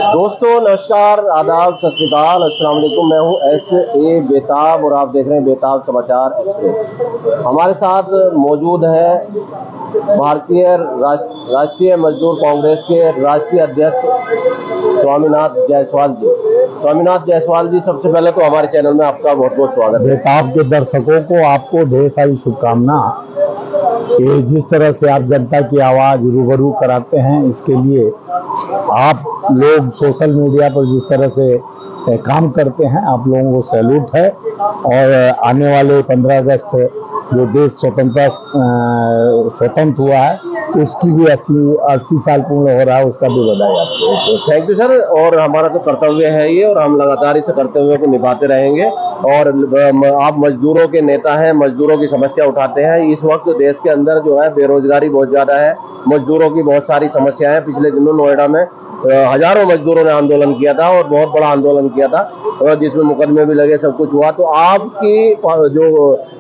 दोस्तों नमस्कार, आदाब, सत श्री अकाल, अस्सलाम वालेकुम। मैं हूं एस.ए. बेताब और आप देख रहे हैं बेताब समाचार एक्सप्रेस। हमारे साथ मौजूद है राष्ट्रीय मजदूर कांग्रेस के राष्ट्रीय अध्यक्ष स्वामीनाथ जायसवाल जी। स्वामीनाथ जायसवाल जी, सबसे पहले तो हमारे चैनल में आपका बहुत बहुत स्वागत है। बेताब के दर्शकों को आपको ढेर सारी शुभकामना। ये जिस तरह से आप जनता की आवाज रूबरू कराते हैं, इसके लिए आप लोग सोशल मीडिया पर जिस तरह से काम करते हैं, आप लोगों को सैल्यूट है। और आने वाले 15 अगस्त जो देश स्वतंत्र हुआ है, उसकी भी 80 साल पूर्ण हो रहा है, उसका भी बधाई आपको। Thank you sir. और हमारा तो कर्तव्य है ये, और हम लगातार इस कर्तव्य को निभाते रहेंगे। और आप मजदूरों के नेता हैं, मजदूरों की समस्या उठाते हैं। इस वक्त देश के अंदर जो है बेरोजगारी बहुत ज्यादा है, मजदूरों की बहुत सारी समस्याएं। पिछले दिनों नोएडा में हजारों मजदूरों ने आंदोलन किया था, और बहुत बड़ा आंदोलन किया था, जिसमें मुकदमे भी लगे, सब कुछ हुआ। तो आपकी जो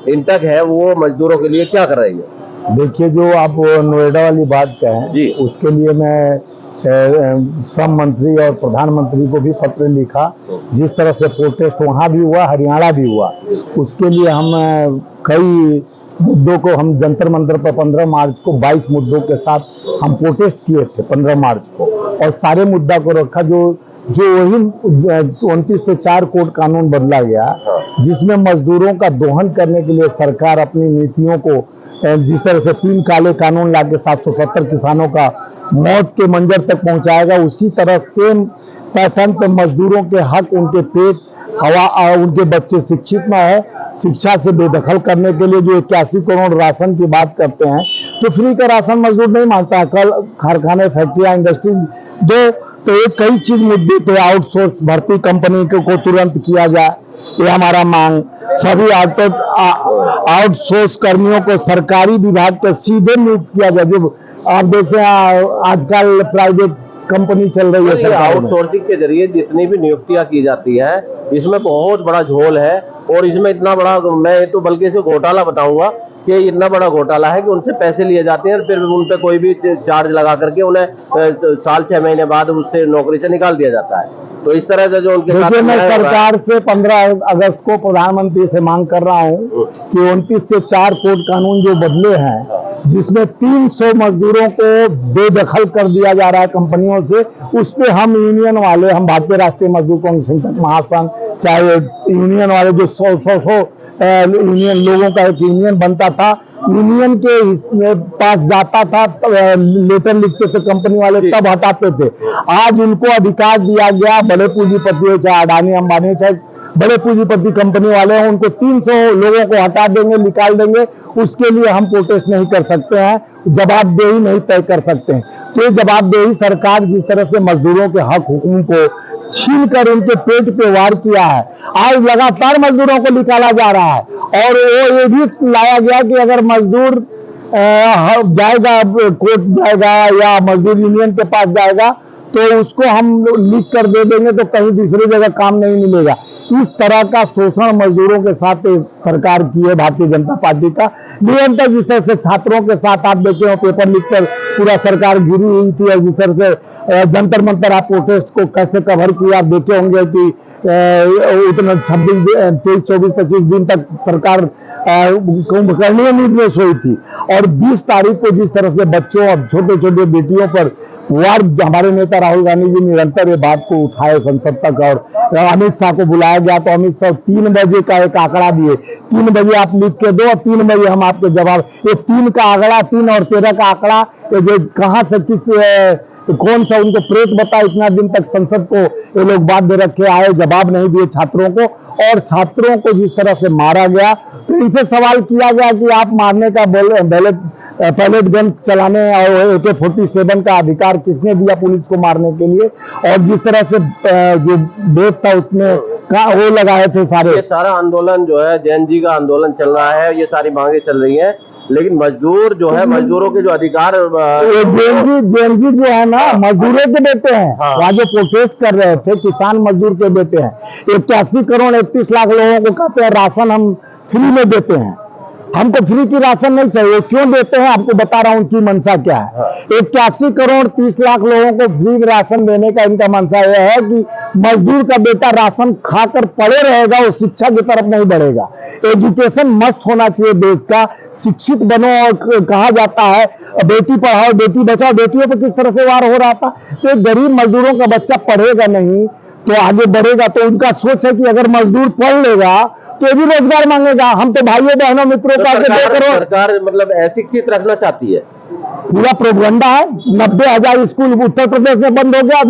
इंटक है वो मजदूरों के लिए क्या कर रही है? देखिए, जो आप नोएडा वाली बात कहें जी, उसके लिए मैं श्रम मंत्री और प्रधानमंत्री को भी पत्र लिखा। जिस तरह से प्रोटेस्ट वहाँ भी हुआ, हरियाणा भी हुआ, उसके लिए हम कई मुद्दों को हम जंतर मंतर पर 15 मार्च को 22 मुद्दों के साथ हम प्रोटेस्ट किए थे 15 मार्च को, और सारे मुद्दा को रखा। जो वही 29 से 4 कोड कानून बदला गया, जिसमें मजदूरों का दोहन करने के लिए सरकार अपनी नीतियों को जिस तरह से 3 काले कानून लाके 770 किसानों का मौत के मंजर तक पहुंचाएगा, उसी तरह सेम पैटर्न पर मजदूरों के हक, उनके पेट, हवा, उनके बच्चे शिक्षित न है, शिक्षा से बेदखल करने के लिए जो 81 करोड़ राशन की बात करते हैं, तो फ्री का राशन मजदूर नहीं मांगता। कल कारखाने, फैक्ट्रियां, इंडस्ट्रीज दो, तो एक कई चीज मुद्दे थे। आउटसोर्स भर्ती कंपनी को तुरंत किया जाए, ये हमारा मांग। सभी आउटसोर्स कर्मियों को सरकारी विभाग के सीधे नियुक्त किया जाए। जब आप देखते हैं आजकल प्राइवेट कंपनी चल रही है, आउटसोर्सिंग के जरिए जितनी भी नियुक्तियां की जाती है, इसमें बहुत बड़ा झोल है। और इसमें इतना बड़ा, मैं तो बल्कि इसे घोटाला बताऊंगा कि इतना बड़ा घोटाला है कि उनसे पैसे लिए जाते हैं, फिर उन पे कोई भी चार्ज लगा करके उन्हें साल 6 महीने बाद उससे नौकरी से निकाल दिया जाता है। तो इस तरह से जो उनके साथ, मैं सरकार से 15 अगस्त को प्रधानमंत्री से मांग कर रहा हूं कि 29 से 4 कोड कानून जो बदले हैं, जिसमें 300 मजदूरों को बेदखल कर दिया जा रहा है कंपनियों से, उस पे हम यूनियन वाले, हम भारतीय राष्ट्रीय मजदूर कांग्रेस महासंघ, चाहे यूनियन वाले जो 100 यूनियन लोगों का एक यूनियन बनता था, यूनियन के पास जाता था, लेटर लिखते थे कंपनी वाले, तब हटाते थे। आज उनको अधिकार दिया गया, बड़े पूंजीपति हो, चाहे अडानी अंबानी, चाहे बड़े पूंजीपति कंपनी वाले हैं, उनको 300 लोगों को हटा देंगे, निकाल देंगे। उसके लिए हम प्रोटेस्ट नहीं कर सकते हैं, जवाबदेही नहीं तय कर सकते हैं। तो ये जवाबदेही सरकार जिस तरह से मजदूरों के हक हुकूक को छीन कर उनके पेट पे वार किया है, आज लगातार मजदूरों को निकाला जा रहा है। और वो ये भी लाया गया कि अगर मजदूर जाएगा, कोर्ट जाएगा या मजदूर यूनियन के पास जाएगा, तो उसको हम लिख कर दे देंगे, तो कहीं दूसरी जगह काम नहीं मिलेगा। इस तरह का शोषण मजदूरों के साथ सरकार की है भारतीय जनता पार्टी का निरंतर। जिस तरह से छात्रों के साथ आप देखे हो, पेपर लिखकर पूरा सरकार गिरी हुई थी, और जिस तरह से जंतर मंतर आप प्रोटेस्ट को कैसे कवर किया, आप देखे होंगे कि उतना 23, 24, 25 दिन तक सरकार कुंभकर्णी निर्देश हुई थी। और 20 तारीख को जिस तरह से बच्चों और छोटे छोटे बेटियों पर वार, हमारे नेता राहुल गांधी जी निरंतर ये बात को उठाए संसद तक, और अमित शाह को बुलाया गया, तो अमित शाह 3 बजे का एक आंकड़ा दिए, 3 बजे आप लिख के दो और 3 बजे हम आपके जवाब। ये 3 का आंकड़ा, 3 और 13 का आंकड़ा, ये जो कहां से कौन सा उनको प्रेत बता, इतना दिन तक संसद को ये लोग बाध्य रखे आए, जवाब नहीं दिए छात्रों को। और छात्रों को जिस तरह से मारा गया, तो इनसे सवाल किया गया कि आप मारने का पैलेट गन चलाने और AK-47 का अधिकार किसने दिया पुलिस को मारने के लिए। और जिस तरह से जो डेट था उसमें वो लगाए थे सारे। ये सारा आंदोलन जो है, जैन जी का आंदोलन चल रहा है, ये सारी मांगे चल रही हैं, लेकिन मजदूर जो है, मजदूरों के जो अधिकार, जैन जी जो है ना, मजदूरों के बेटे हैं। वहाँ जो प्रोटेस्ट कर रहे थे, किसान मजदूर के बेटे हैं। 81 करोड़ 31 लाख लोगों को कहते हैं राशन हम फ्री में देते हैं। हमको फ्री की राशन नहीं चाहिए। क्यों देते हैं आपको बता रहा हूं, उनकी मंशा क्या है। 81 करोड़ 30 लाख लोगों को फ्री राशन देने का इनका मंशा यह है कि मजदूर का बेटा राशन खाकर पड़े रहेगा, वो शिक्षा की तरफ नहीं बढ़ेगा। एजुकेशन मस्ट होना चाहिए देश का, शिक्षित बनो। और कहा जाता है बेटी पढ़ाओ बेटी बचाओ, बेटियों पर किस तरह से वार हो रहा था। तो गरीब मजदूरों का बच्चा पढ़ेगा नहीं तो आगे बढ़ेगा। तो उनका सोच है कि अगर मजदूर पढ़ लेगा तो ये भी रोजगार मांगेगा। हम तो भाइयों बहनों मित्रों का सरकार मतलब अशिक्षित रखना चाहती है, पूरा प्रोपगंडा है। 90,000 स्कूल उत्तर प्रदेश में बंद हो गया,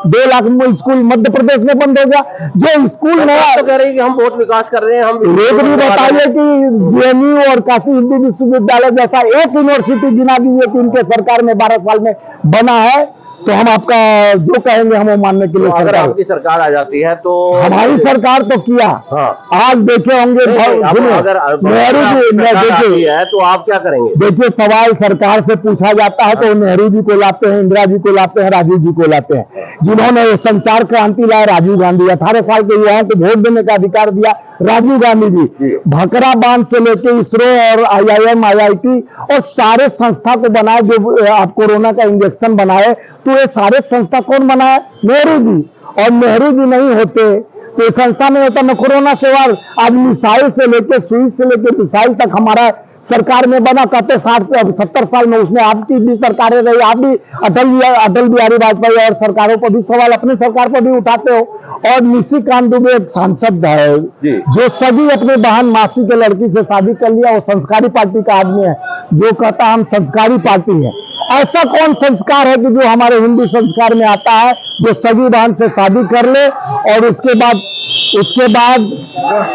2 लाख स्कूल मध्य प्रदेश में बंद हो गया। जो स्कूल नया तो कह रहे हैं कि हम बहुत विकास कर रहे हैं। हम एक भी बताइए कि जेएनयू और काशी हिंदी विश्वविद्यालय जैसा एक यूनिवर्सिटी गिना दीजिए कि इनके सरकार में 12 साल में बना है, तो हम आपका जो कहेंगे हम वो मानने के लिए। अगर आपकी सरकार आ जाती है तो हमारी सरकार तो किया। हाँ। आज देखे होंगे अगर नेहरू जी देखिए है तो आप क्या करेंगे? देखिए सवाल सरकार से पूछा जाता है तो नेहरू जी को लाते हैं, इंदिरा जी को लाते हैं, राजीव जी को लाते हैं। जिन्होंने संचार क्रांति लाया राजीव गांधी, 18 साल के युवाओं को वोट देने का अधिकार दिया राजीव गांधी जी। भकरा बांध से लेके इसरो और IIM IIT और सारे संस्था को बनाए, जो आप कोरोना का इंजेक्शन बनाए, तो ये सारे संस्था कौन बनाए? नेहरू जी। और नेहरू जी नहीं होते तो ये संस्था नहीं होता। न कोरोना सेवा, आज मिसाइल से लेके सुई से लेके मिसाइल तक हमारा सरकार में बना। कहते 60-70 साल में उसमें आपकी भी सरकारें रही, आप भी अटल बिहारी वाजपेयी और सरकारों पर भी सवाल अपनी सरकार पर भी उठाते हो। और निशिकांत दुबे एक सांसद है जो सभी अपने बहन मासी के लड़की से शादी कर लिया, वो संस्कारी पार्टी का आदमी है जो कहता हम संस्कारी पार्टी है। ऐसा कौन संस्कार है कि जो हमारे हिंदू संस्कार में आता है, जो सगी बहन से शादी कर ले और उसके बाद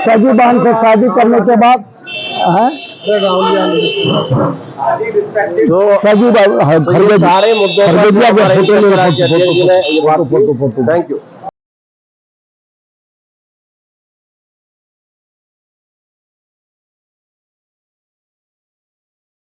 सगी बहन से शादी करने के बाद सारे मुद्दों पर फोटो। Thank you.